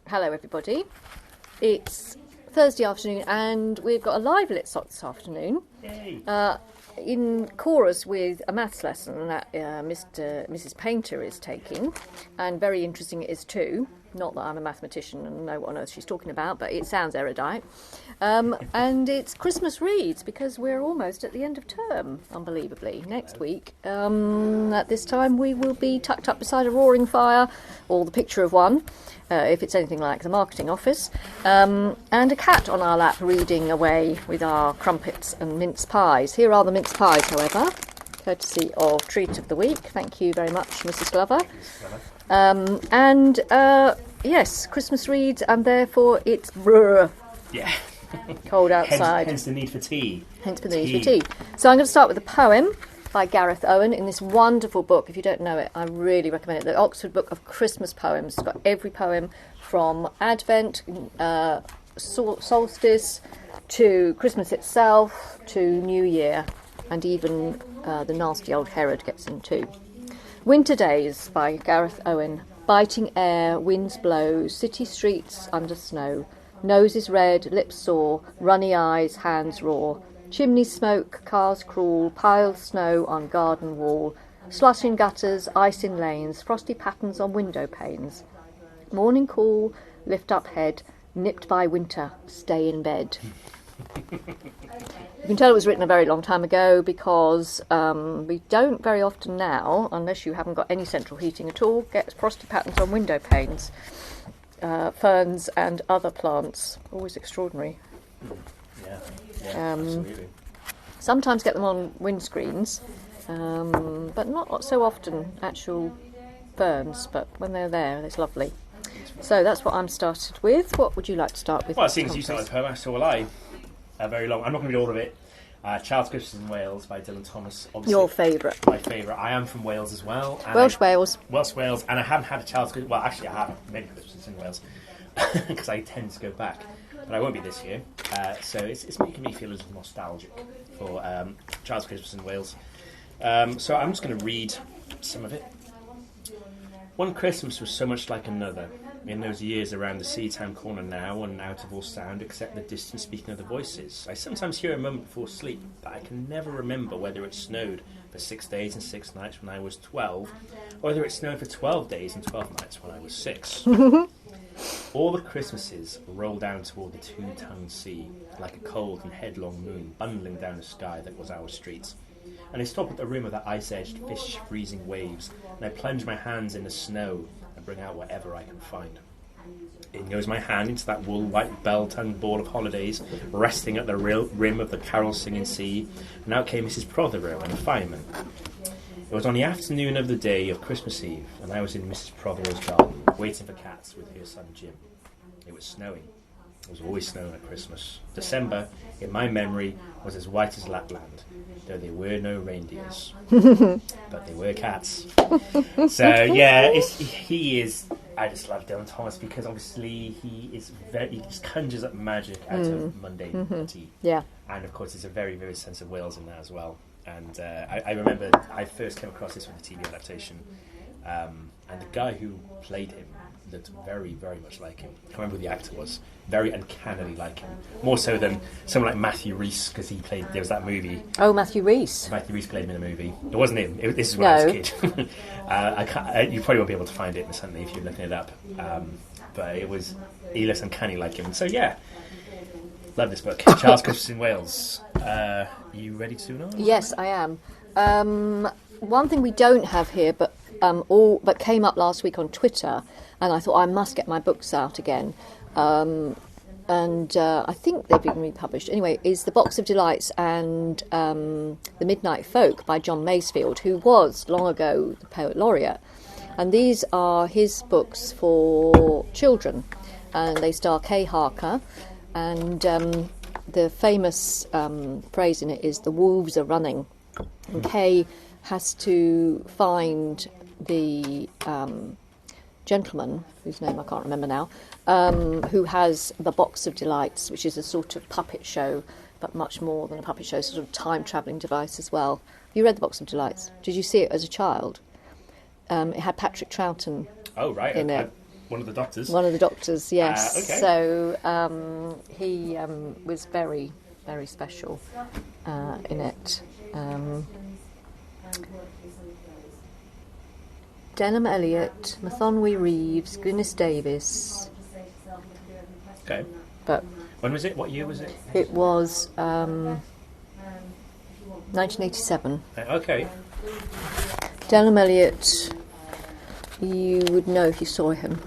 Hello everybody. It's Thursday afternoon and we've got a live Litsoc this afternoon. Yay. In chorus with a maths lesson that Mrs. Painter is taking, and very interesting it is too. Not that I'm a mathematician and know what on earth she's talking about, but it sounds erudite. And it's Christmas reads because we're almost at the end of term, unbelievably. Next week, at this time, we will be tucked up beside a roaring fire, or the picture of one, if it's anything like the marketing office, and a cat on our lap reading away with our crumpets and mince pies. Here are the mince pies, however, courtesy of Treat of the Week. Thank you very much, Mrs. Glover. Yes, Christmas reads, and therefore it's cold outside. Hence the need for tea. Hence the need for tea. So I'm going to start with a poem by Gareth Owen in this wonderful book. If you don't know it, I really recommend it. The Oxford Book of Christmas Poems. It's got every poem from Advent, solstice, to Christmas itself, to New Year, and even the nasty old Herod gets in too. Winter Days by Gareth Owen. Biting air, winds blow, city streets under snow. Noses red, lips sore, runny eyes, hands raw. Chimney smoke, cars crawl, piled snow on garden wall. Slush in gutters, ice in lanes, frosty patterns on window panes. Morning cool, lift up head, nipped by winter, stay in bed. You can tell it was written a very long time ago because we don't very often now, unless you haven't got any central heating at all, get frosty patterns on window panes. Ferns and other plants, always extraordinary. Yeah, absolutely. Sometimes get them on windscreens, but not so often actual ferns, but when they're there, it's lovely. So that's what I'm started with. What would you like to start with? Well, seeing as you started the poem, so will I. Very long. I'm not going to read all of it. Child's Christmas in Wales by Dylan Thomas. Obviously, your favourite. My favourite. I am from Wales as well. Welsh Wales, and I haven't had a Child's Christmas. Well, actually, I haven't many Christmases in Wales because I tend to go back, but I won't be this year. So it's making me feel a little nostalgic for Child's Christmas in Wales. So I'm just going to read some of it. One Christmas was so much like another. In those years around the Seatown corner now, and out of all sound except the distant speaking of the voices. I sometimes hear a moment before sleep, but I can never remember whether it snowed for 6 days and 6 nights when I was 12, or whether it snowed for 12 days and 12 nights when I was 6. All the Christmases rolled down toward the two-tongued sea, like a cold and headlong moon bundling down the sky that was our streets. And I stop at the rim of the ice-edged, fish-freezing waves, and I plunge my hands in the snow and bring out whatever I can find. In goes my hand into that wool-white bell-tongued ball of holidays, resting at the rim of the carol-singing sea, and out came Mrs. Prothero and the fireman. It was on the afternoon of the day of Christmas Eve, and I was in Mrs. Prothero's garden, waiting for cats with her son Jim. It was snowing. It was always snowing at Christmas. December, in my memory, was as white as Lapland, though there were no reindeers. But there were cats. So, yeah, he is... I just love Dylan Thomas because obviously he just conjures up magic out of mundanity. Yeah. And, of course, there's a very, very sense of Wales in that as well. And I remember I first came across this with the TV adaptation, and the guy who played him looked very, very much like him. I can't remember who the actor was. Very uncannily like him. More so than someone like Matthew Rhys, because there was that movie. Oh, Matthew Rhys. Matthew Rhys played him in a movie. It wasn't him. This is when I was a kid. You probably won't be able to find it instantly if you're looking it up. But he looks uncanny like him. So, yeah. Love this book. Child's Christmas in Wales. You ready to do another? Yes, I am. One thing we don't have here, but came up last week on Twitter, and I thought I must get my books out again. I think they've been republished. Anyway, is The Box of Delights and The Midnight Folk by John Masefield, who was long ago the Poet Laureate. And these are his books for children, and they star Kay Harker. And the famous phrase in it is, "The wolves are running." And Kay has to find the gentleman, whose name I can't remember now, who has the Box of Delights, which is a sort of puppet show, but much more than a puppet show, sort of time-travelling device as well. You read the Box of Delights? Did you see it as a child? It had Patrick Troughton in it. one of the doctors. One of the doctors, yes. Okay. So he was very, very special in it. Denham Elliott, Mathonwy Reeves, Gwyneth Davis. Okay. But when was it? What year was it? It was 1987. Okay. Denham Elliott, you would know if you saw him.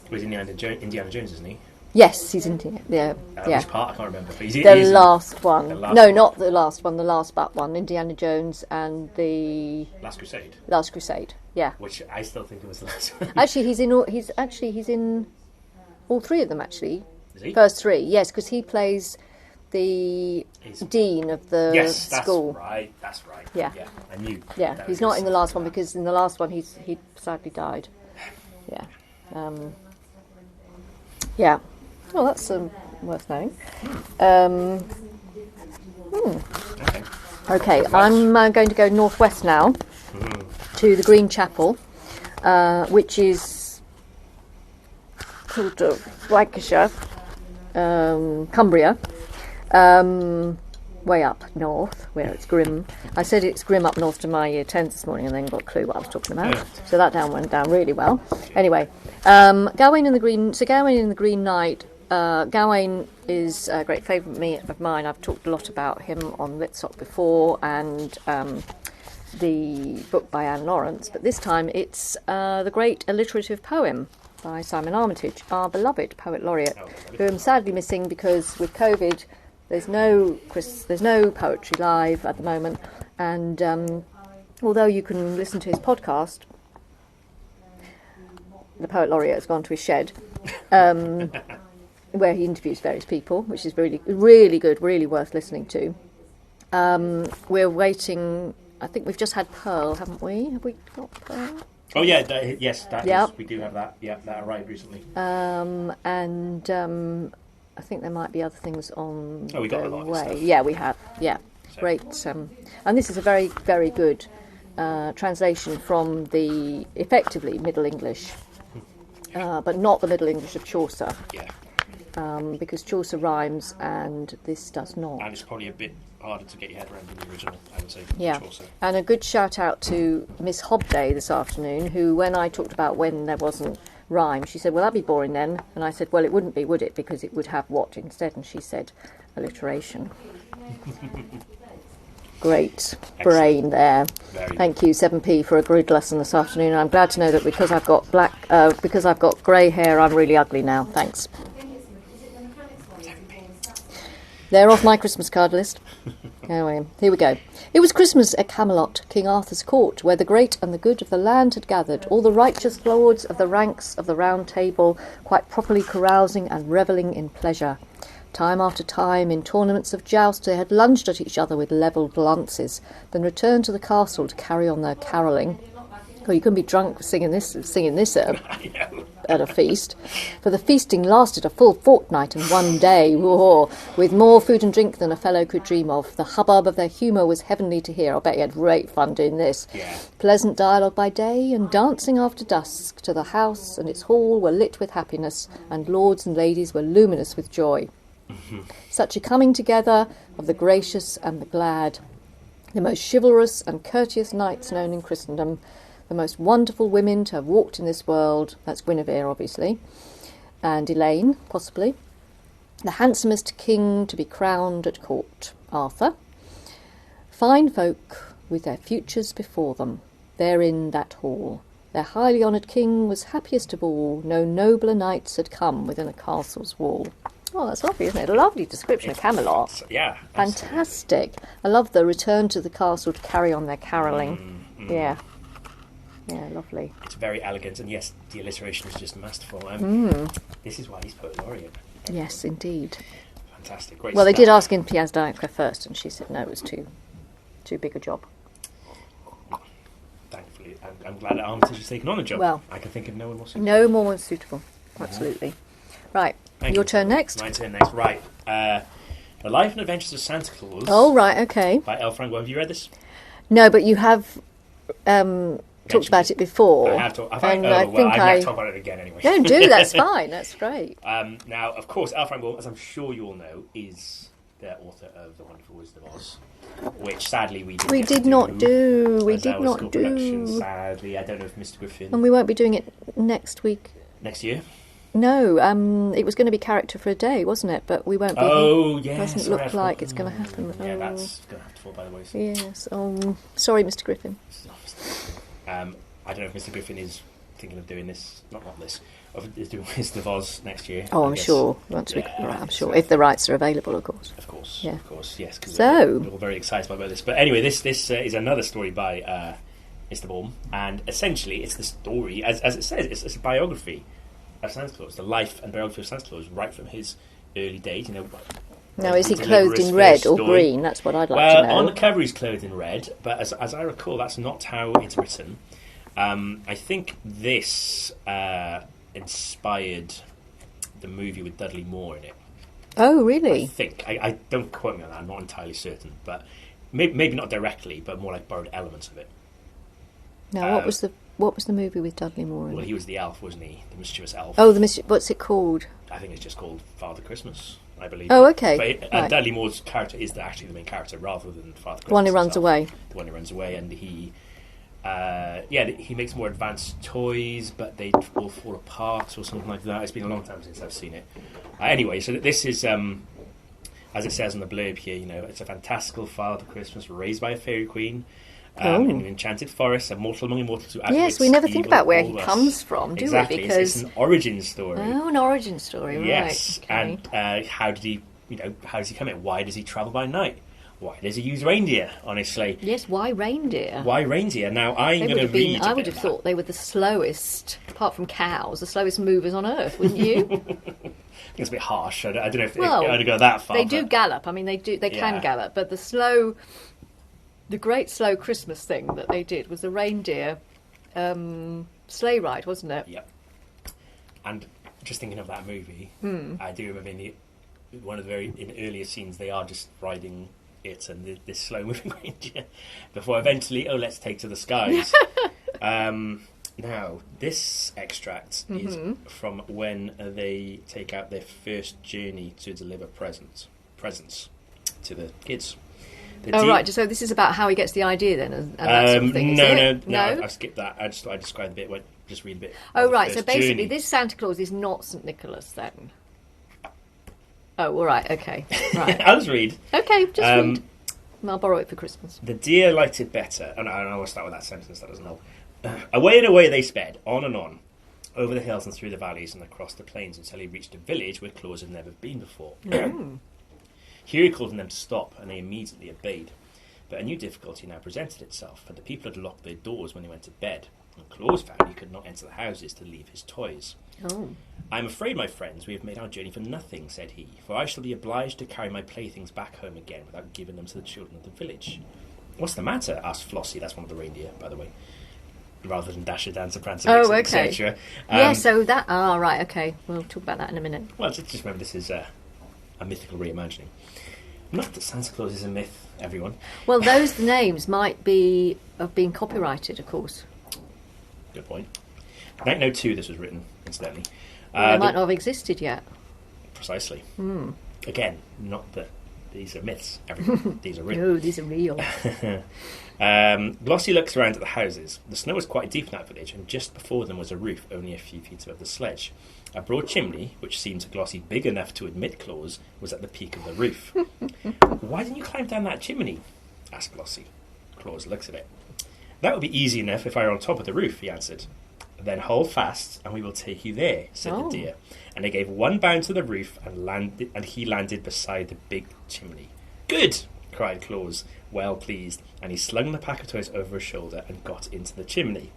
Was Indiana Jones, isn't he? Yes, he's in yeah. Which part? I can't remember. But The last one. No, one. not the last one. The last but one. Indiana Jones and the Last Crusade. Last Crusade. Yeah. Which I still think it was the last one. Actually, he's in all. He's in all three of them. Actually, Is he? first three. Yes, because he plays the dean of the school. That's right. Yeah. I knew. Yeah, he's not in the last one because in the last one he sadly died. Yeah. Yeah. Well, that's worth knowing. Okay, I'm going to go northwest now to the Green Chapel, which is called Lancashire, Cumbria, way up north where it's grim. I said it's grim up north to my year 10 this morning and then got a clue what I was talking about. So that went down really well. Anyway, Gawain in the Green Knight. Gawain is a great favourite of mine. I've talked a lot about him on Litsoc before and the book by Anne Lawrence, but this time it's the great alliterative poem by Simon Armitage, our beloved poet laureate, who I'm sadly missing because with COVID there's no poetry live at the moment, and although you can listen to his podcast, the poet laureate has gone to his shed. Where he interviews various people, which is really, really good, really worth listening to. We're waiting. I think we've just had Pearl, haven't we? Have we got Pearl? Oh yeah, yes, we do have that. Yeah, that arrived recently. And I think there might be other things on we got a lot way. of stuff. Yeah, we have. Yeah, so. Great. And this is a very, very good translation from the effectively Middle English, but not the Middle English of Chaucer. Yeah. Because Chaucer rhymes and this does not. And it's probably a bit harder to get your head around than the original, I would say. Yeah. Chaucer. And a good shout out to Miss Hobday this afternoon, who, when I talked about when there wasn't rhyme, she said, well, that'd be boring then. And I said, well, it wouldn't be, would it? Because it would have what instead? And she said, alliteration. Great brain there. Thank you, 7p, for a grid lesson this afternoon. I'm glad to know that because I've got grey hair, I'm really ugly now. Thanks. They're off my Christmas card list. Anyway, here we go. It was Christmas at Camelot, King Arthur's court, where the great and the good of the land had gathered, all the righteous lords of the ranks of the Round Table, quite properly carousing and revelling in pleasure. Time after time, in tournaments of joust, they had lunged at each other with levelled lances, then returned to the castle to carry on their carolling. Oh, you couldn't be drunk singing this at a feast. For the feasting lasted a full fortnight and one day, with more food and drink than a fellow could dream of. The hubbub of their humour was heavenly to hear. I bet you had great fun doing this. Yeah. Pleasant dialogue by day and dancing after dusk. To the house and its hall were lit with happiness, and lords and ladies were luminous with joy. Such a coming together of the gracious and the glad, the most chivalrous and courteous knights known in Christendom, the most wonderful women to have walked in this world, that's Guinevere obviously, and Elaine possibly, the handsomest king to be crowned at court, Arthur, fine folk with their futures before them, there in that hall. Their highly honoured king was happiest of all, no nobler knights had come within a castle's wall. Oh, that's lovely, isn't it? A lovely description of Camelot. Yeah. Fantastic. I love the return to the castle to carry on their carolling. Yeah. Yeah, lovely. It's very elegant, and yes, the alliteration is just masterful. This is why he's poet laureate. Yes, indeed. Fantastic. Great Well, stuff. they did ask in Piaz Diacre first, and she said no, it was too big a job. Thankfully, I'm glad that Armitage has taken on a job. Well, I can think of no one more suitable. No more suitable. Absolutely. Right. Thank Your you. turn next. My turn next. Right. The Life and Adventures of Santa Claus. Oh, right, okay. By L. Frank. Have you read this? No, but you have talked about it before. I have talked. And I think might talk about it again anyway. No, do. That's fine. That's great. Now, of course, L. Frank Baum, as I'm sure you all know, is the author of The Wonderful Wizard of Oz, which sadly we did not do. We did not do. Production, sadly, I don't know if Mr. Griffin. And we won't be doing it next week. Next year? No, it was going to be Character for a Day, wasn't it? But we won't be. Oh, yes. Doesn't look like it's going to happen. Yeah, that's going to have to fall by the wayside. Yes. Sorry, Mr. Griffin. I don't know if Mr. Griffin is thinking of doing this. Not this. Is doing Wizard of Oz next year. Oh, I'm sure. I'm sure if the rights are available, of course. Of course. Yeah. Of course. Yes. So we're all very excited about this. But anyway, this is another story by Mr. Baum, and essentially it's the story, as it says, it's a biography of Santa Claus, the life and biography of Santa Claus, right from his early days. Now, is he clothed in red or green? That's what I'd like to know. On the cover he's clothed in red, but as I recall, that's not how it's written. I think this inspired the movie with Dudley Moore in it. Oh, really? I think. I don't quote me on that. I'm not entirely certain, but maybe not directly, but more like borrowed elements of it. Now, what was the movie with Dudley Moore in? Well, he was the elf, wasn't he? The mischievous elf. Oh, what's it called? I think it's just called Father Christmas, I believe. Oh, okay. But right. Dudley Moore's character is actually the main character rather than Father Christmas. The one who runs away. The one who runs away, and he makes more advanced toys, but they all fall apart or something like that. It's been a long time since I've seen it. Anyway, so this is, as it says in the blurb here, it's a fantastical Father Christmas raised by a fairy queen in an enchanted forest, a mortal among immortals who Yes, we never think about where he comes from, do exactly. we? Because it's an origin story. Oh, an origin story, right. Yes, okay. And how does he come in? Why does he travel by night? Why does he use reindeer on his sleigh? Yes, why reindeer? Why reindeer? Now, I'm going to read. I would have thought they were the slowest, apart from cows, the slowest movers on Earth, wouldn't you? I think it's a bit harsh. I don't know if I'd go that far. They do gallop. I mean, they can gallop, but the great slow Christmas thing that they did was the reindeer sleigh ride, wasn't it? Yep. And just thinking of that movie, I do remember in one of the in earlier scenes, they are just riding it and this slow-moving reindeer before eventually, let's take to the skies. Now, this extract is from when they take out their first journey to deliver presents to the kids. Right. So this is about how he gets the idea then, and that sort of thing. No. I skipped that. I described a bit. Just read a bit. Oh, right. So basically, this Santa Claus is not St. Nicholas then. Oh, all right. Okay. Right. I'll just read. Okay, just read. I'll borrow it for Christmas. The deer liked it better. And I will start with that sentence. That doesn't help. Away and away they sped, on and on, over the hills and through the valleys and across the plains until he reached a village where Claus had never been before. Here he called on them to stop, and they immediately obeyed. But a new difficulty now presented itself, for the people had locked their doors when they went to bed, and Claus found he could not enter the houses to leave his toys. I am afraid, my friends, we have made our journey for nothing, said he, for I shall be obliged to carry my playthings back home again without giving them to the children of the village. What's the matter? Asked Flossie, that's one of the reindeer, by the way, rather than Dasher, Dancer, Prancer, Vixen, etc. So that... right, okay. We'll talk about that in a minute. Well, just remember this is a mythical reimagining. Not that Santa Claus is a myth, everyone. Well, those names might have been copyrighted, of course. Good point. 1902 this was written, incidentally. They might not have existed yet. Precisely. Again, not that these are myths, everyone. These are real. No, these are real. Glossy looks around at the houses. The snow was quite deep in that village, and just before them was a roof only a few feet above the sledge. A broad chimney, which seemed to Glossy big enough to admit Claus, was at the peak of the roof. Why didn't you climb down that chimney? Asked Glossy. Claus looks at it. That would be easy enough if I were on top of the roof, he answered. Then hold fast, and we will take you there, said the deer. And they gave one bound to the roof, and he landed beside the big chimney. Good, cried Claus, well pleased, and he slung the pack of toys over his shoulder and got into the chimney.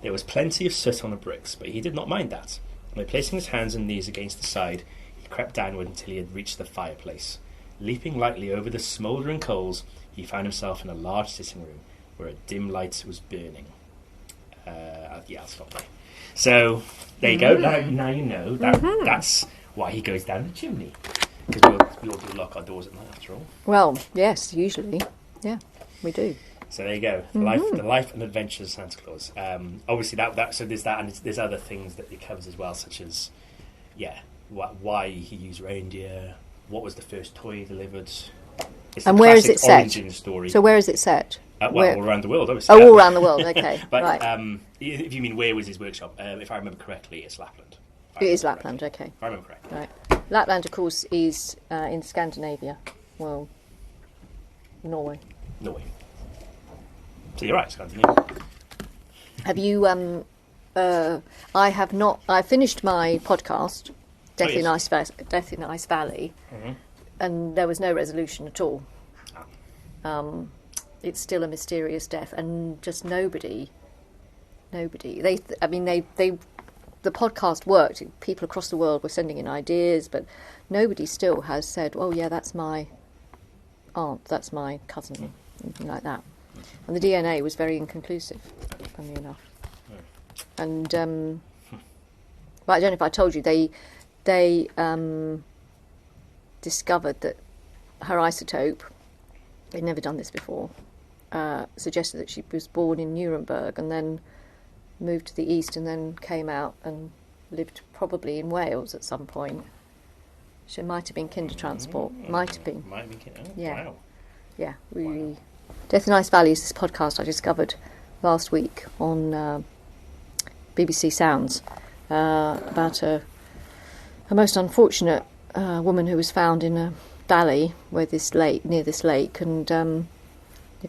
There was plenty of soot on the bricks, but he did not mind that. And by placing his hands and knees against the side, he crept downward until he had reached the fireplace. Leaping lightly over the smouldering coals, he found himself in a large sitting room where a dim light was burning. I'll stop there. So, there you go. Now you know that's why he goes down the chimney. Because we all do lock our doors at night, after all. Well, yes, usually. Yeah, we do. So there you go, the life and adventures of Santa Claus. Obviously, so there's that, and there's other things that it covers as well, such as why he used reindeer, what was the first toy he delivered. It's and where is it set? Origin story. So where is it set? All around the world, obviously. Oh, all around the world. Okay, but right. If you mean where was his workshop, if I remember correctly, it's Lapland. It is Lapland. Okay. If I remember correctly. Right. Lapland, of course, is in Scandinavia. Well, Norway. So you're right, Scandinavia. Have you? I have not. I finished my podcast, Death in Ice Valley, and there was no resolution at all. It's still a mysterious death, and just nobody. The podcast worked. People across the world were sending in ideas, but nobody still has said, "Oh, yeah, that's my aunt, that's my cousin," anything like that. And the DNA was very inconclusive, funnily enough. And but I don't know if I told you they discovered that her isotope. They'd never done this before. Suggested that she was born in Nuremberg and then moved to the east and then came out and lived probably in Wales at some point. She might have been kinder transport. Might have been. Yeah. Wow. Yeah, really. Death in Ice Valley is this podcast I discovered last week on BBC Sounds about a most unfortunate woman who was found in a valley near this lake, and the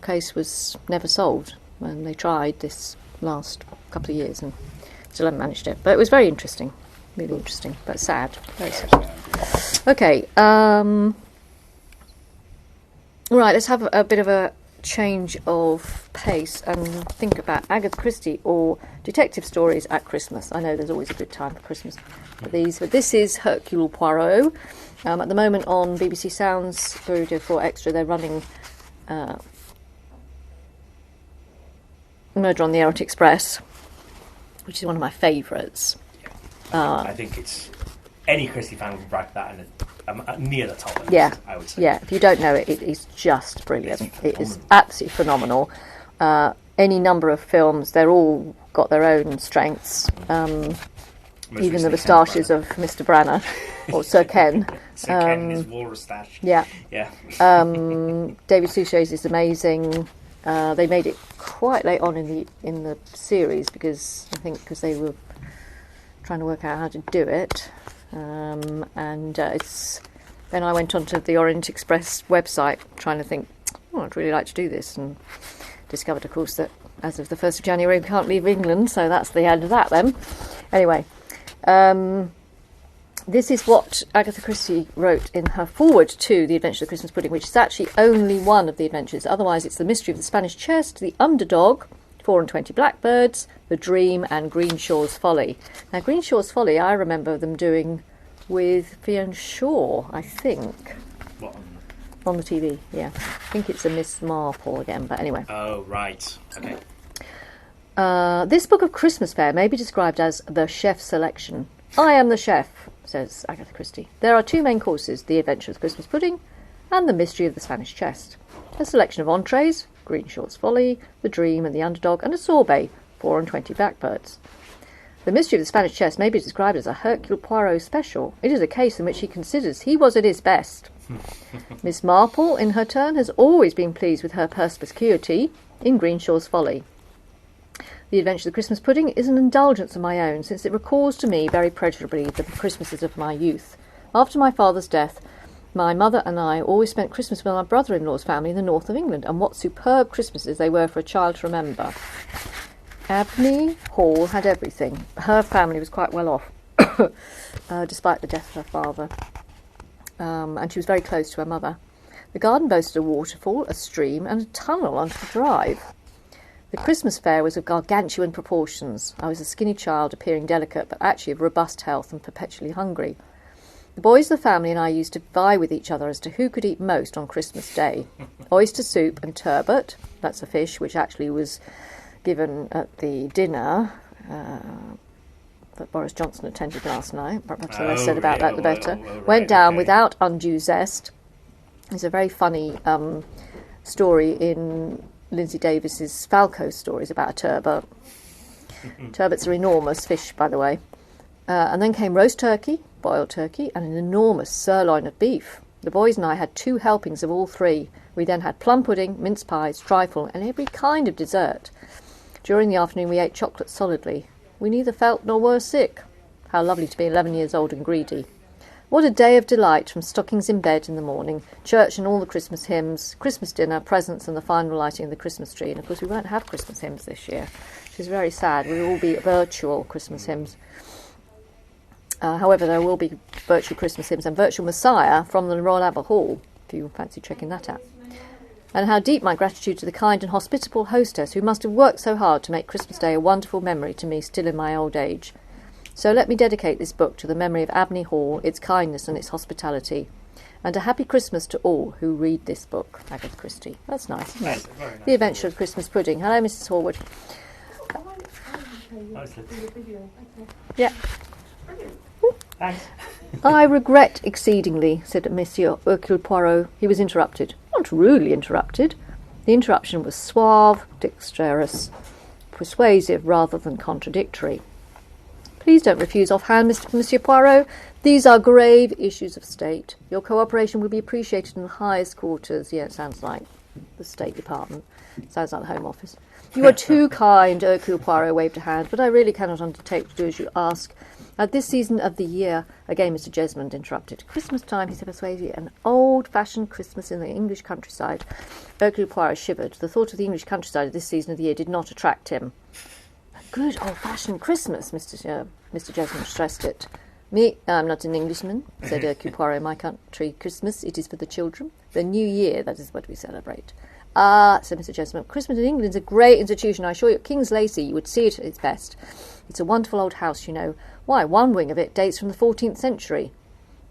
case was never solved. And they tried this last couple of years and still haven't managed it. But it was very interesting, really interesting, but sad. Very sad. Okay. Right, let's have a bit of a change of pace and think about Agatha Christie or detective stories at Christmas. I know there's always a good time for Christmas for these, but this is Hercule Poirot. At the moment on BBC Sounds, Radio 4 Extra, they're running Murder on the Orient Express, which is one of my favourites. I think it's any Christie fan would rank that near the top. I would say. Yeah, if you don't know it, it is just brilliant. It is absolutely phenomenal. Any number of films, they're all got their own strengths. Even the moustaches of Mr. Branagh or Sir Ken. Sir Ken and his walrus stash. Yeah. David Suchet's is amazing. They made it quite late on in the series because they were trying to work out how to do it. Then I went onto the Orient Express website trying to think, I'd really like to do this, and discovered, of course, that as of the 1st of January we can't leave England, so that's the end of that then. Anyway, this is what Agatha Christie wrote in her foreword to The Adventure of the Christmas Pudding, which is actually only one of the adventures. Otherwise, it's The Mystery of the Spanish Chest, The Underdog, 4 and 20 Blackbirds, The Dream, and Greenshaw's Folly. Now, Greenshaw's Folly, I remember them doing with Fiona Shaw, I think. What? On the TV, yeah. I think it's a Miss Marple again, but anyway. Oh, right. Okay. This book of Christmas fare may be described as the chef's selection. I am the chef, says Agatha Christie. There are 2 main courses, The Adventure of the Christmas Pudding and The Mystery of the Spanish Chest. A selection of entrees, Greenshaw's Folly, The Dream and The Underdog, and a sorbet, 4 and 20 Blackbirds. The Mystery of the Spanish Chest may be described as a Hercule Poirot special. It is a case in which he considers he was at his best. Miss Marple, in her turn, has always been pleased with her perspicuity in Greenshaw's Folly. The Adventure of the Christmas Pudding is an indulgence of my own, since it recalls to me very pleasurably the Christmases of my youth. After my father's death, my mother and I always spent Christmas with my brother-in-law's family in the north of England, and what superb Christmases they were for a child to remember. Abney Hall had everything. Her family was quite well off, despite the death of her father, and she was very close to her mother. The garden boasted a waterfall, a stream, and a tunnel under the drive. The Christmas fair was of gargantuan proportions. I was a skinny child, appearing delicate, but actually of robust health and perpetually hungry. The boys of the family and I used to vie with each other as to who could eat most on Christmas Day. Oyster soup and turbot, that's a fish which actually was given at the dinner that Boris Johnson attended last night. Perhaps the less said about that, the better. Went down without undue zest. There's a very funny story in Lindsay Davis's Falco stories about a turbot. Turbots are enormous fish, by the way. And then came roast turkey, boiled turkey, and an enormous sirloin of beef. The boys and I had 2 helpings of all 3. We then had plum pudding, mince pies, trifle, and every kind of dessert. During the afternoon we ate chocolate solidly. We neither felt nor were sick. How lovely to be 11 years old and greedy. What a day of delight, from stockings in bed in the morning, church and all the Christmas hymns, Christmas dinner, presents and the final lighting of the Christmas tree. And of course we won't have Christmas hymns this year, which is very sad. We will all be virtual Christmas hymns. However, there will be virtual Christmas hymns and virtual Messiah from the Royal Albert Hall, if you fancy checking that out. And how deep my gratitude to the kind and hospitable hostess who must have worked so hard to make Christmas Day a wonderful memory to me still in my old age. So let me dedicate this book to the memory of Abney Hall, its kindness and its hospitality. And a happy Christmas to all who read this book. Agatha Christie. That's nice, isn't it? Very nice. The Adventure of Christmas Pudding. Hello, Mrs. Horwood. Yeah. Thanks. I regret exceedingly, said Monsieur Hercule Poirot. He was interrupted. Not really interrupted. The interruption was suave, dexterous, persuasive rather than contradictory. Please don't refuse offhand, Monsieur Poirot. These are grave issues of state. Your cooperation will be appreciated in the highest quarters. Yeah, it sounds like the State Department. Sounds like the Home Office. You are too kind, Hercule Poirot waved a hand, but I really cannot undertake to do as you ask. At this season of the year, again Mr. Jesmond interrupted. Christmas time, he said persuasively, an old-fashioned Christmas in the English countryside. Hercule Poirot shivered. The thought of the English countryside at this season of the year did not attract him. A good old-fashioned Christmas, Mr. Jesmond stressed it. Me, I'm not an Englishman, said Hercule Poirot. My country Christmas, it is for the children. The New Year, that is what we celebrate. Ah, said Mr. Jesmond, Christmas in England is a great institution. I assure you, at King's Lacey, you would see it at its best. It's a wonderful old house, you know. Why, one wing of it dates from the 14th century.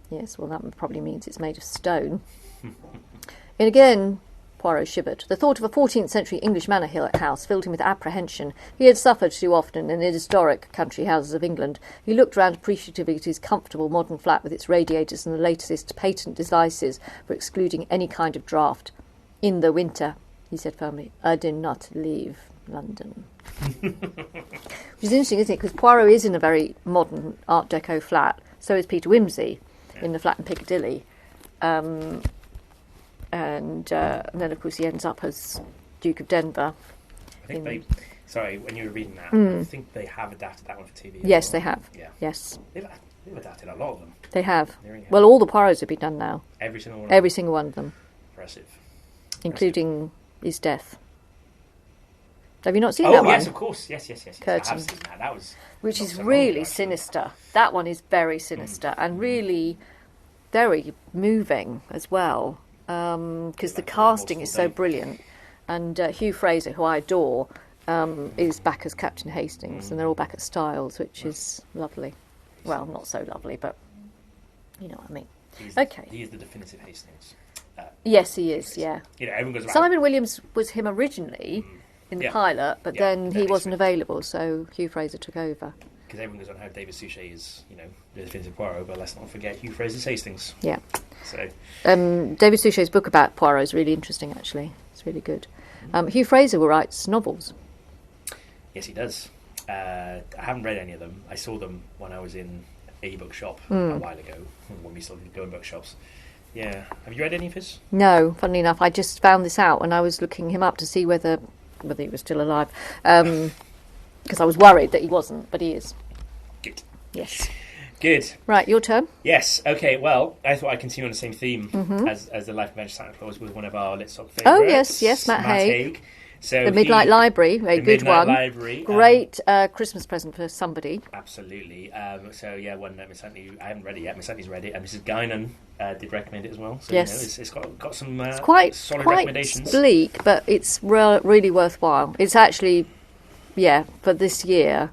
Yes, well, that probably means it's made of stone. And again, Poirot shivered. The thought of a 14th century English manor house filled him with apprehension. He had suffered too often in the historic country houses of England. He looked round appreciatively at his comfortable modern flat with its radiators and the latest patent devices for excluding any kind of draught. In the winter, he said firmly, I do not leave London. Which is interesting, isn't it? Because Poirot is in a very modern Art Deco flat. So is Peter Wimsey in the flat in Piccadilly. And then, of course, he ends up as Duke of Denver. I think sorry, when you were reading that, I think they have adapted that one for TV. Yes, they have. Yeah. Yes. They've adapted a lot of them. They have. Well, all the Poirots have been done now. Every single one. Every single one of them. Impressive. Including his death. Have you not seen that one? Oh, yes, of course. Yes. Curtain. I have seen that. That was... Which is really sinister. That one is very sinister and really very moving as well. Because the casting is so brilliant. And Hugh Fraser, who I adore, is back as Captain Hastings. And they're all back at Styles, which is lovely. Well, not so lovely, but you know what I mean. He is the definitive Hastings. Yes, he is, yeah. You know, everyone goes around. Simon Williams was him originally in the pilot, but then he wasn't available, so Hugh Fraser took over. Because everyone goes on how David Suchet is, you know, the definitive Poirot, but let's not forget Hugh Fraser's Hastings. Yeah. So, David Suchet's book about Poirot is really interesting, actually. It's really good. Hugh Fraser writes novels. Yes, he does. I haven't read any of them. I saw them when I was in a bookshop a while ago, when we still did go in bookshops. Yeah. Have you read any of his? No, funnily enough. I just found this out when I was looking him up to see whether he was still alive. Because I was worried that he wasn't, but he is. Good. Yes. Good. Right, your turn. Yes. Okay. Well, I thought I'd continue on the same theme as the Life Adventure Santa Claus with one of our Litsoc favourites. Oh yes, Matt Haig. So the Midnight Library, a good one. Library, great Christmas present for somebody. Absolutely. So yeah, one Miss Anthony, I haven't read it yet. Miss Anthony's read it, and Mrs. Guinan did recommend it as well. So yes, it's got some it's quite recommendations. Bleak, but it's really worthwhile. It's actually, for this year,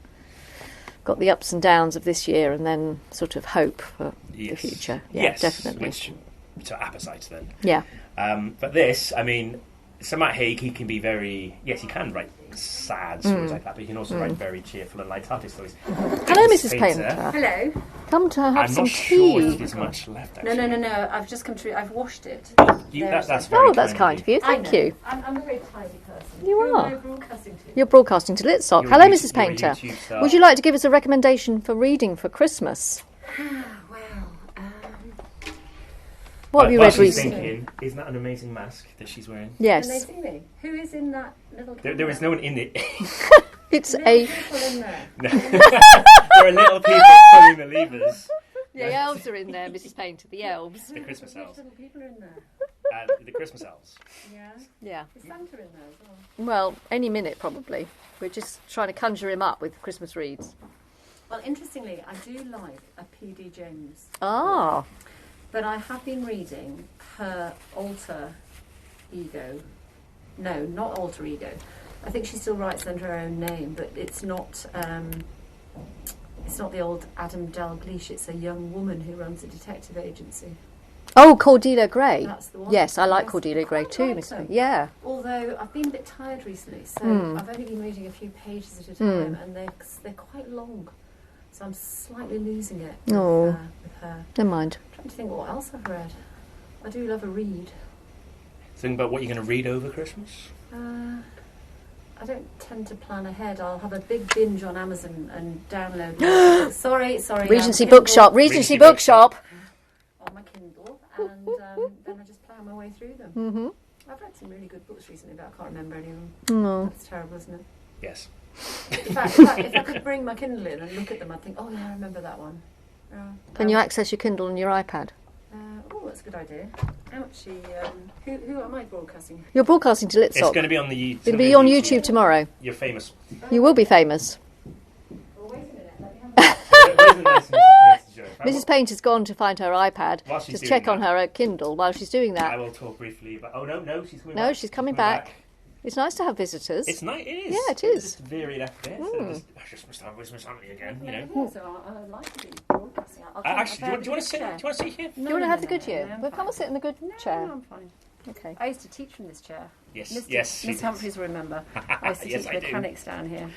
got the ups and downs of this year, and then sort of hope for the future. Yeah, yes, definitely. So appetite then. Yeah. But this, I mean. So Matt Haig, he can be very... Yes, he can write sad stories like that, but he can also write very cheerful and light-hearted stories. Hello, Mrs. Painter. Hello. Come to have I'm some not tea. sure if there's much left, actually. No. I've just come through. I've washed it. That's very That's kind of you. Thank you. I'm a very tidy person. You Who are. am I broadcasting to? You're broadcasting to Litsoc. Your Hello, YouTube- Mrs. Painter. your YouTube star. Would you like to give us a recommendation for reading for Christmas? What have you While read she's recently? thinking, isn't that an amazing mask that she's wearing? Can they Yes. see me? Who is in that little? There is no one in it. It's Little a... people in there. There are little people pulling the levers. The elves are in there, Mrs. Painter, the elves. The Christmas elves. Little people are in there. The Christmas elves. Yeah. Yeah. Is Santa in there as well? Well, any minute probably. We're just trying to conjure him up with Christmas reads. Well, interestingly, I do like a P.D. James. Ah. But I have been reading her alter ego. No, not alter ego. I think she still writes under her own name, but it's not the old Adam Dalgleish. It's a young woman who runs a detective agency. Oh, Cordelia Gray. That's the one. Yes, I like Yes. Cordelia Gray Quite too, like Miss. them. Yeah. Although I've been a bit tired recently, so I've only been reading a few pages at a time, and they're quite long. So I'm slightly losing it with, Oh. with her. Never mind. I'm trying to think what else I've read. I do love a read. Think about what you're going to read over Christmas. I don't tend to plan ahead. I'll have a big binge on Amazon and download. sorry. Regency Kindle, Bookshop. Regency Bookshop. on my Kindle, and then I just plough my way through them. Mm-hmm. I've read some really good books recently, but I can't remember any of them. No. That's terrible, isn't it? Yes. In fact, if I could bring my Kindle in and look at them, I'd think, oh yeah, I remember that one. Can you access your Kindle on your iPad? Oh, that's a good idea. Actually, who am I broadcasting? You're broadcasting to It's Litsoc. going to be on the. It'll be on YouTube tomorrow. You're famous. You will be famous. Well, wait a minute. Let me have Mrs. Painter's gone to find her iPad While she's to doing check on that. her Kindle while she's doing I that. will talk briefly about. Oh no, she's coming back. No, she's coming back. It's nice to have visitors. It's nice. It is. Yeah, it is. It's very left there. So just must have Christmas family again. You know. Yeah, so I'd like to be broadcasting. Actually, do you want to sit? Do you want to sit here? Do you want to have the good chair? No, Well, come and sit in the good chair. No, I'm fine. Okay. I used to teach from this chair. Yes. Mr. Yes. she Miss did. Humphreys will remember. I used to Yes, teach I do. mechanics down here.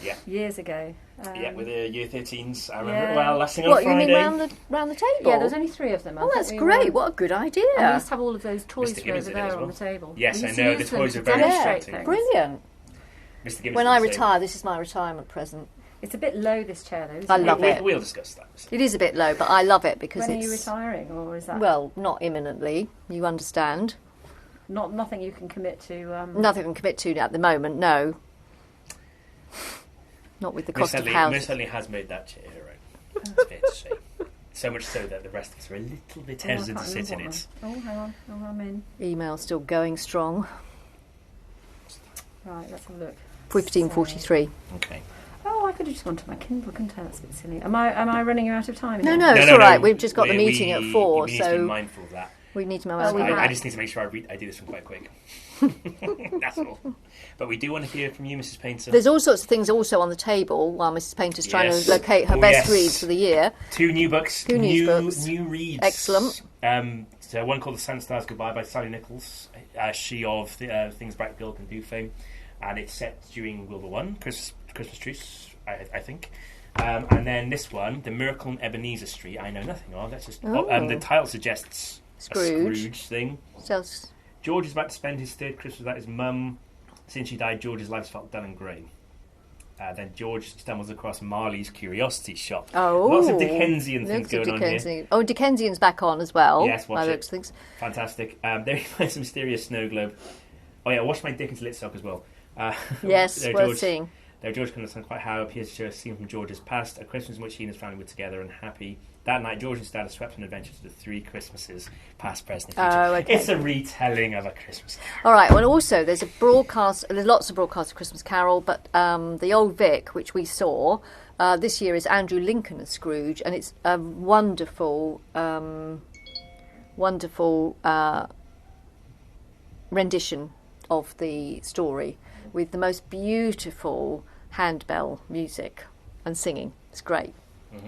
Yeah. Years ago. Yeah, with the year 13s. I remember Yeah. it well. Last thing on What, you Friday. mean round the table? Yeah, there was only 3 of them. Oh, that's great. What a good And we idea. used to have all of those toys Mr. for Gibbons over did it as there on well. the table. Yes, We I used to know, use the them toys to are very demonstrate distracting. things. Brilliant. Mr. Gibbons When did I the same. retire, this is my retirement present. It's a bit low, this chair, though. Isn't I it? love it. We'll discuss that. It is a bit low, but I love it because When are it's... you retiring, or is that Well, not imminently. You understand. nothing you can commit to? Nothing I can commit to at the moment, no. Not with the cost of Miss house. Henley has made that chair her own. It's fair to say. So much so that the rest of us are a little bit Oh, I hesitant to can't sit in remember it. what one. Oh, hang on. Oh, I'm in. Email still going strong. Right, let's have a look. 15:43. Okay. Oh, I could have just gone to my Kindle, couldn't I? That's a bit silly. Am I running you out of time? No, again? no, it's all right. We've just got the meeting at 4, we need to be so mindful of that. we need to know. Well, we I have. just need to make sure I do this one quite quick. That's all. But we do want to hear from you, Mrs. Painter. There's all sorts of things also on the table while Mrs. Painter's trying Yes. to locate her Oh, best yes. reads for the year. 2 new books. Two new books. New reads. Excellent. So one called The Sun Stars Goodbye by Sally Nichols. She of Things Bright Girl Can Do fame. And it's set during World War One, Christmas truce, I think. And then this one, The Miracle on Ebenezer Street, I know nothing of. That's just the title suggests Scrooge. a Scrooge thing. Sells- George is about to spend his 3rd Christmas without his mum. Since she died, George's life's felt dull and grey. Then George stumbles across Marley's Curiosity Shop. Oh, Lots of Dickensian things lots of going on here. Dickensian. Oh, Dickensian's back on as well. Yes, watch by the it. looks of things. Fantastic. There he finds a mysterious snow globe. Oh yeah, watch my Dickens Litsoc as well. Yes, there worth George, seeing. There George can understand quite how appears to show a scene from George's past, a Christmas in which he and his family were together and happy. That night, George and Dad are swept on an adventure to the 3 Christmases, past, present, and future. Oh, okay. It's a retelling of a Christmas Carol. All right. Well, also there's lots of broadcasts of Christmas Carol, but the Old Vic, which we saw this year, is Andrew Lincoln as Scrooge, and it's a wonderful, wonderful rendition of the story with the most beautiful handbell music and singing. It's great.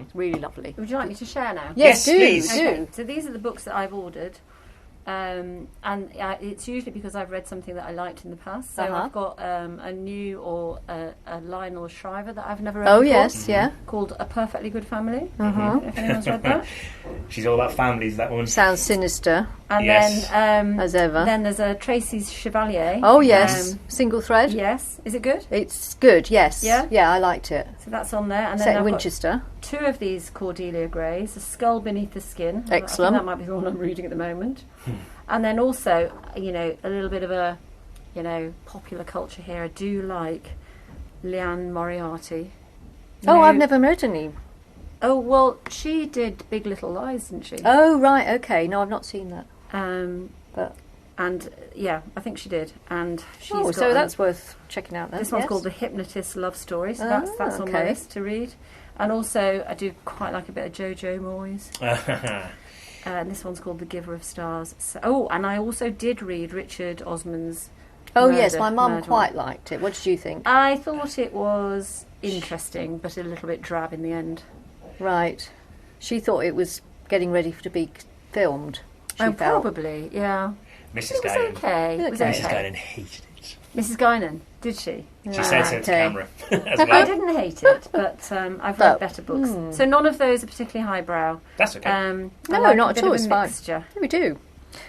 It's really lovely. Would you like me to share now? Yes, Yes, please. do. Okay, so these are the books that I've ordered. It's usually because I've read something that I liked in the past. So Uh-huh. I've got a new or a Lionel Shriver that I've never read Oh, before, yes, yeah. called A Perfectly Good Family. Uh-huh. If anyone's read that. She's all about families, that one. Sounds sinister, And Yes. then as ever. then there's a Tracy's Chevalier. Oh, yes. Single thread. Yes. Is it good? It's good, yes. Yeah? Yeah, I liked it. So that's on there. And Set then in I've got Winchester. 2 of these Cordelia Greys, A Skull Beneath the Skin. I Excellent. think that might be the one I'm reading at the moment. And then also, a little bit of a, popular culture here. I do like Leanne Moriarty. You Oh, know- I've never read any. Oh, well, she did Big Little Lies, didn't she? Oh, right, okay. No, I've not seen that. But and yeah, I think she did. And she's Oh, got so that's worth checking out then. this one's yes. called The Hypnotist Love Story. So Ah, that's on my okay. list to read. And also, I do quite like a bit of Jojo Moyes. And this one's called The Giver of Stars. So, and I also did read Richard Osman's. Oh, yes, my mum Murder quite one. liked it. What did you think? I thought it was interesting, but a little bit drab in the end. Right. She thought it was getting ready to be filmed. She felt. Probably, yeah. Mrs. It was Guinan. okay. It was Okay. Mrs. okay. Guinan hated it. Mrs. Guinan, did she? She said so to Okay. camera as I well. didn't hate it, but I've read better books. So none of those are particularly highbrow. That's okay. I No, like not a at bit all, of a it's fine. mixture. Yeah, we do.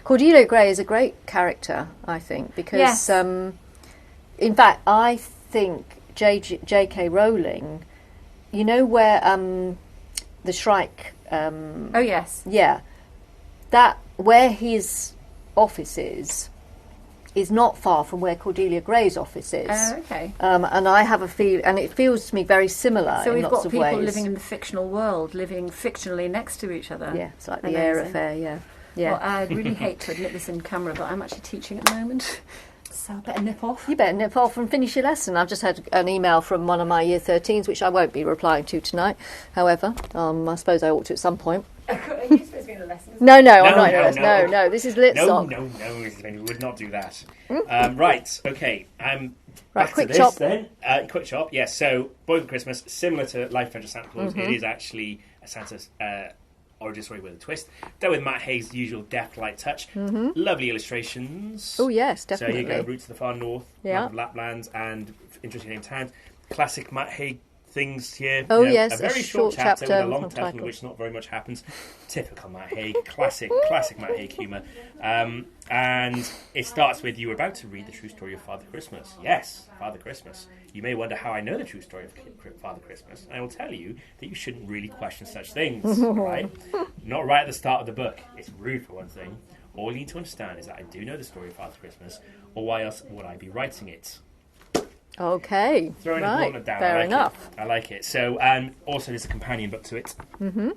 Cordelia Gray is a great character, I think, because, Yes. in fact, I think J.K. Rowling, you know where the Shrike, Oh, yes. yeah, that where his office is not far from where Cordelia Gray's office is. Okay. And I have a feel, and it feels to me very similar So in we've lots got of people ways. living in the fictional world, living fictionally next to each other. Yeah, it's like the air Amazing. affair. Yeah, yeah. Well, I really hate to admit this in camera, but I'm actually teaching at the moment. So I better nip off. You better nip off and finish your lesson. I've just had an email from one of my Year 13s, which I won't be replying to tonight. However, I suppose I ought to at some point. Are you supposed to be in a lesson? No, I'm not in a no, lesson. no. No, this is Litsoc. No, Mrs. Guinan, we would not do that. Right, okay. Right, Back quick to this chop. then. Quick chop, yes. So, Boys of Christmas, similar to Life Adventure Santa Claus, Mm-hmm. it is actually a Santa's origin story with a twist. Done with Matt Haig's usual deft light touch. Lovely illustrations. Oh, yes, So definitely. you go Route to the Far North, Yeah. map of Lapland, and interesting named towns. Classic Matt Haig things here. Oh, yes, a very a short short chapter with chapter, a long title in Untitled. which not very much happens. Typical Matt Haig, classic Matt Haig humour. And it starts with, you were about to read the true story of Father Christmas. Yes, Father Christmas. You may wonder how I know the true story of Father Christmas. I will tell you that you shouldn't really question such things, right? Not right at the start of the book. It's rude for one thing. All you need to understand is that I do know the story of Father Christmas, or why else would I be writing it? Okay, Throwing a right, gauntlet down. fair I like enough. It. I like it. So, also there's a companion book to it. Mm-hmm.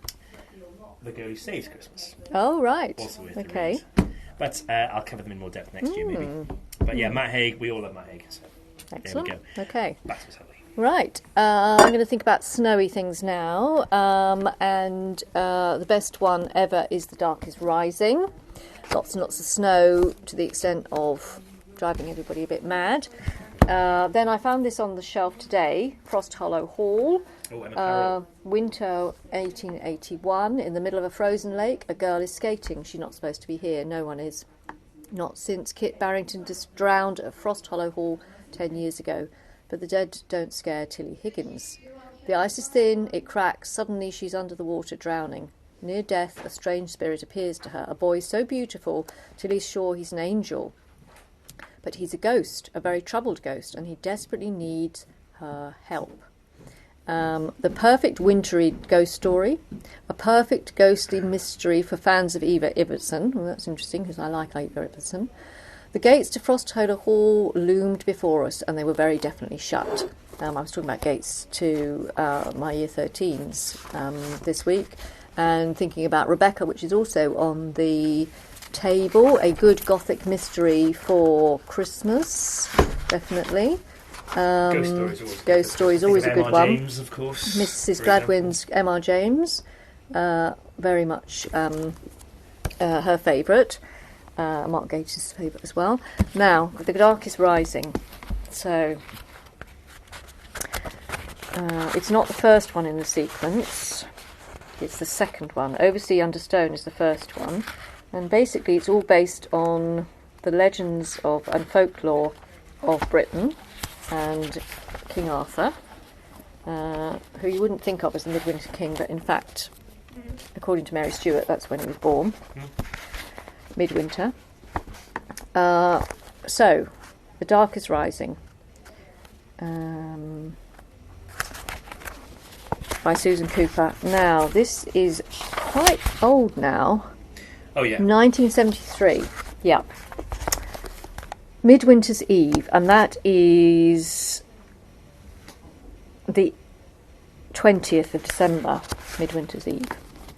The Girl Who Saves Christmas. Oh, right. Also worth the Okay. read. But I'll cover them in more depth next year, maybe. But yeah, Matt Haig, we all love Matt Haig. So Excellent. there we go. Okay. Back to Sally. Right, I'm going to think about snowy things now, and the best one ever is The Dark is Rising. Lots and lots of snow to the extent of driving everybody a bit mad. Then I found this on the shelf today, Frost Hollow Hall, Oh, Emma Carroll. winter 1881, in the middle of a frozen lake. A girl is skating. She's not supposed to be here. No one is. Not since Kit Barrington just drowned at Frost Hollow Hall 10 years ago. But the dead don't scare Tilly Higgins. The ice is thin, it cracks, suddenly she's under the water drowning. Near death, a strange spirit appears to her, a boy so beautiful, Tilly's sure he's an angel. But he's a ghost, a very troubled ghost, and he desperately needs her help. The perfect wintry ghost story, a perfect ghostly mystery for fans of Eva Ibbotson. Well, that's interesting, because I like Eva Ibbotson. The gates to Frost Hollow Hall loomed before us, and they were very definitely shut. I was talking about gates to my Year 13s this week, and thinking about Rebecca, which is also on the table, a good Gothic mystery for Christmas, definitely. Ghost Stories always a Think of good M.R. one. James, of course. Mrs. for Gladwin's M.R. James, very much her favourite. Mark Gatiss' favourite as well. Now, The Dark is Rising. So, it's not the first one in the sequence. It's the second one. Oversea Under Stone is the first one. And basically it's all based on the legends of and folklore of Britain and King Arthur, who you wouldn't think of as the Midwinter King, but in fact, according to Mary Stuart, that's when he was born. Midwinter. So, The Dark is Rising, by Susan Cooper. Now, this is quite old now. Oh, yeah. 1973. Yeah. Midwinter's Eve, and that is the 20th of December, Midwinter's Eve.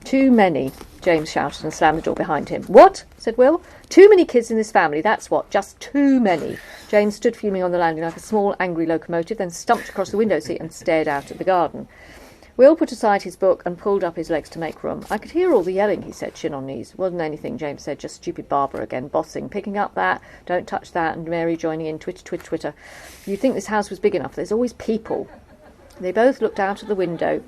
Too many, James shouted and slammed the door behind him. What? Said Will. Too many kids in this family, that's what. Just too many. James stood fuming on the landing like a small, angry locomotive, then stumped across the window seat and stared out at the garden. Will put aside his book and pulled up his legs to make room. I could hear all the yelling, he said, chin on knees. Wasn't anything, James said, just stupid Barbara again, bossing, picking up that, don't touch that, and Mary joining in, twitter, twitter, twitter. You'd think this house was big enough, there's always people. They both looked out of the window.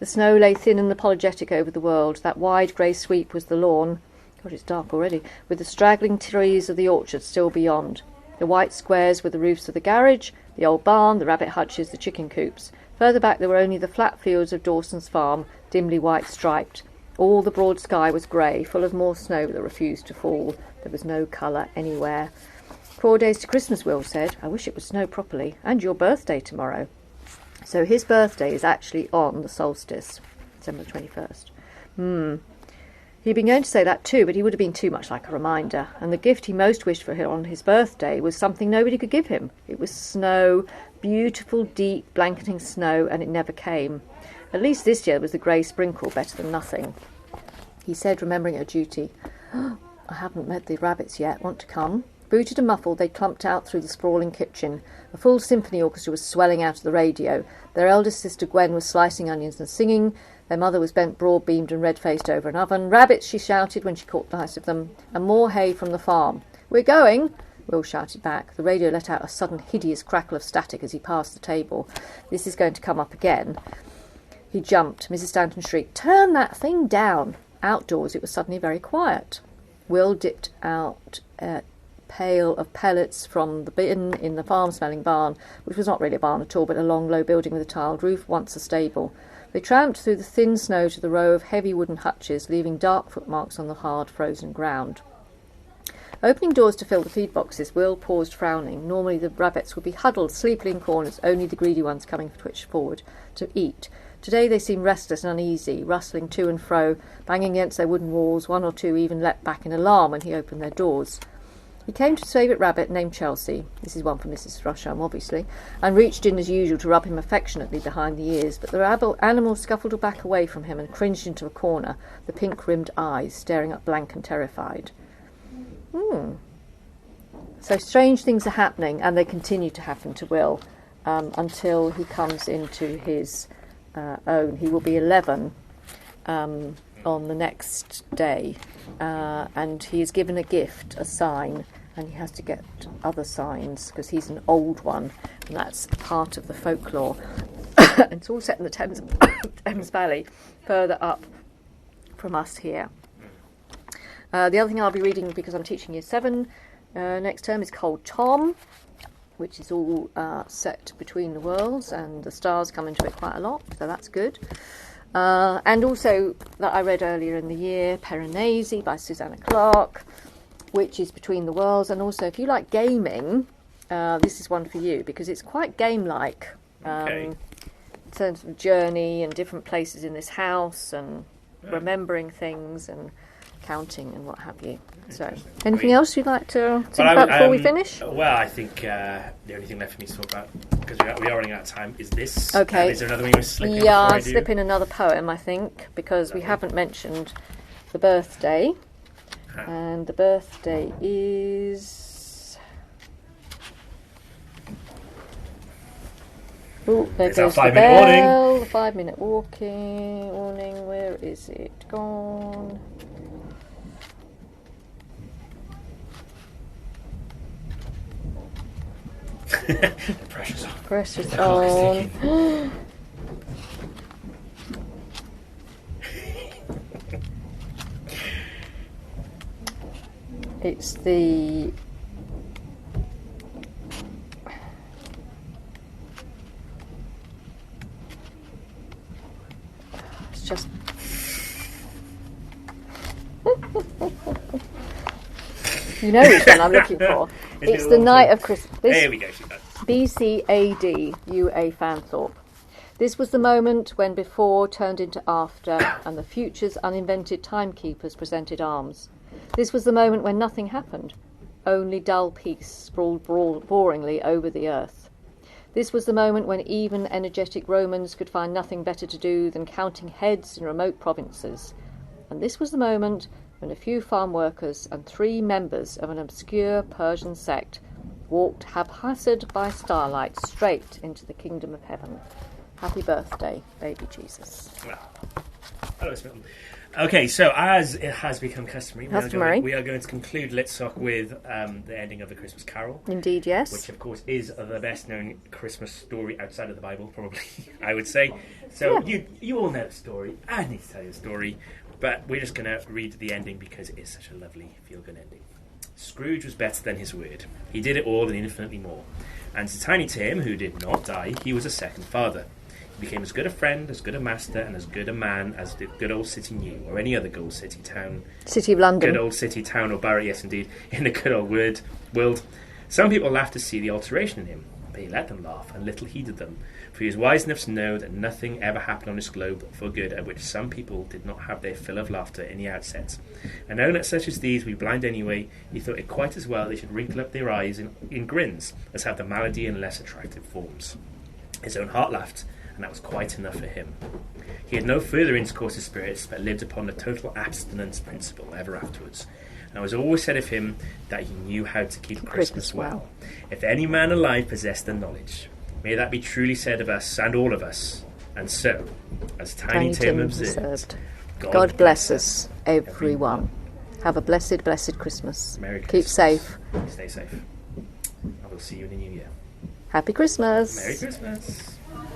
The snow lay thin and apologetic over the world. That wide grey sweep was the lawn. God, it's dark already. With the straggling trees of the orchard still beyond. The white squares were the roofs of the garage, the old barn, the rabbit hutches, the chicken coops. Further back there were only the flat fields of Dawson's farm, dimly white-striped. All the broad sky was grey, full of more snow that refused to fall. There was no colour anywhere. 4 days to Christmas, Will said. I wish it would snow properly. And your birthday tomorrow. So his birthday is actually on the solstice, December 21st. He'd been going to say that too, but he would have been too much like a reminder. And the gift he most wished for him on his birthday was something nobody could give him. It was snow, beautiful, deep, blanketing snow, and it never came. At least this year was the grey sprinkle better than nothing. He said, remembering her duty, I haven't met the rabbits yet. Want to come? Booted and muffled, they clumped out through the sprawling kitchen. A full symphony orchestra was swelling out of the radio. Their eldest sister Gwen was slicing onions and singing. Their mother was bent broad-beamed and red-faced over an oven. Rabbits, she shouted when she caught the sight of them, and more hay from the farm. We're going, Will shouted back. The radio let out a sudden hideous crackle of static as he passed the table. This is going to come up again. He jumped. Mrs. Stanton shrieked, turn that thing down. Outdoors it was suddenly very quiet. Will dipped out a pail of pellets from the bin in the farm-smelling barn, which was not really a barn at all, but a long, low building with a tiled roof, once a stable. They tramped through the thin snow to the row of heavy wooden hutches, leaving dark footmarks on the hard, frozen ground. Opening doors to fill the feed boxes, Will paused frowning. Normally the rabbits would be huddled sleepily in corners, only the greedy ones coming twitched forward to eat. Today they seemed restless and uneasy, rustling to and fro, banging against their wooden walls. One or two even leapt back in alarm when he opened their doors. He came to his favourite rabbit, named Chelsea, this is one for Mrs. Thrusham, obviously, and reached in as usual to rub him affectionately behind the ears, but the animal scuffled back away from him and cringed into a corner, the pink-rimmed eyes staring up blank and terrified. So strange things are happening, and they continue to happen to Will until he comes into his own. He will be 11 on the next day, and he is given a gift, a sign, and he has to get other signs because he's an old one, and that's part of the folklore. It's all set in the Thames Valley, further up from us here. The other thing I'll be reading, because I'm teaching Year 7 next term, is Cold Tom, which is all set between the worlds, and the stars come into it quite a lot, so that's good. And also, that I read earlier in the year, Piranesi by Susanna Clarke, which is between the worlds. And also, if you like gaming, this is one for you, because it's quite game-like. In terms of journey and different places in this house and remembering things and counting and what have you. So, anything else you'd like to talk about before we finish? Well, I think the only thing left for me to talk about, because we are running out of time, is this. Okay. Is there another one you were slipping? Yeah, I'll slip in another poem, I think, because we haven't mentioned the birthday. And the birthday is... Oh, there goes the bell. The 5-minute warning. Where is it gone? The pressure's on. Pressure's on. It's the... It's just... You know which one I'm looking for. It's the Night of Christmas. There we go. She does. BCAD, UA Fanthorpe. This was the moment when before turned into after, and the future's uninvented timekeepers presented arms. This was the moment when nothing happened. Only dull peace sprawled boringly over the earth. This was the moment when even energetic Romans could find nothing better to do than counting heads in remote provinces. And this was the moment when a few farm workers and 3 members of an obscure Persian sect walked haphazard by starlight straight into the kingdom of heaven. Happy birthday, baby Jesus. Hello, Milton. Okay, so as it has become customary, we are going to conclude Litsoc with the ending of the Christmas Carol. Indeed, yes. Which, of course, is the best-known Christmas story outside of the Bible, probably, I would say. So you all know the story. I need to tell you the story, but we're just going to read the ending because it is such a lovely, feel-good ending. Scrooge was better than his word. He did it all and infinitely more. And to Tiny Tim, who did not die, he was a second father. He became as good a friend, as good a master, and as good a man as the good old city knew, or any other good old city, town. City of London. Good old city, town, or borough, yes indeed, in the good old world. Some people laughed to see the alteration in him, but he let them laugh, and little heeded them, for he was wise enough to know that nothing ever happened on this globe for good at which some people did not have their fill of laughter in the outset. And knowing that such as these be blind anyway, he thought it quite as well they should wrinkle up their eyes in grins as have the malady in less attractive forms. His own heart laughed, and that was quite enough for him. He had no further intercourse with spirits, but lived upon the total abstinence principle ever afterwards. And it was always said of him that he knew how to keep Christmas well. If any man alive possessed the knowledge, may that be truly said of us and all of us. And so, as Tiny Tim observed, God bless us, everyone. Have a blessed, blessed Christmas. Merry Christmas. Keep safe. Stay safe. I will see you in the new year. Happy Christmas. Merry Christmas.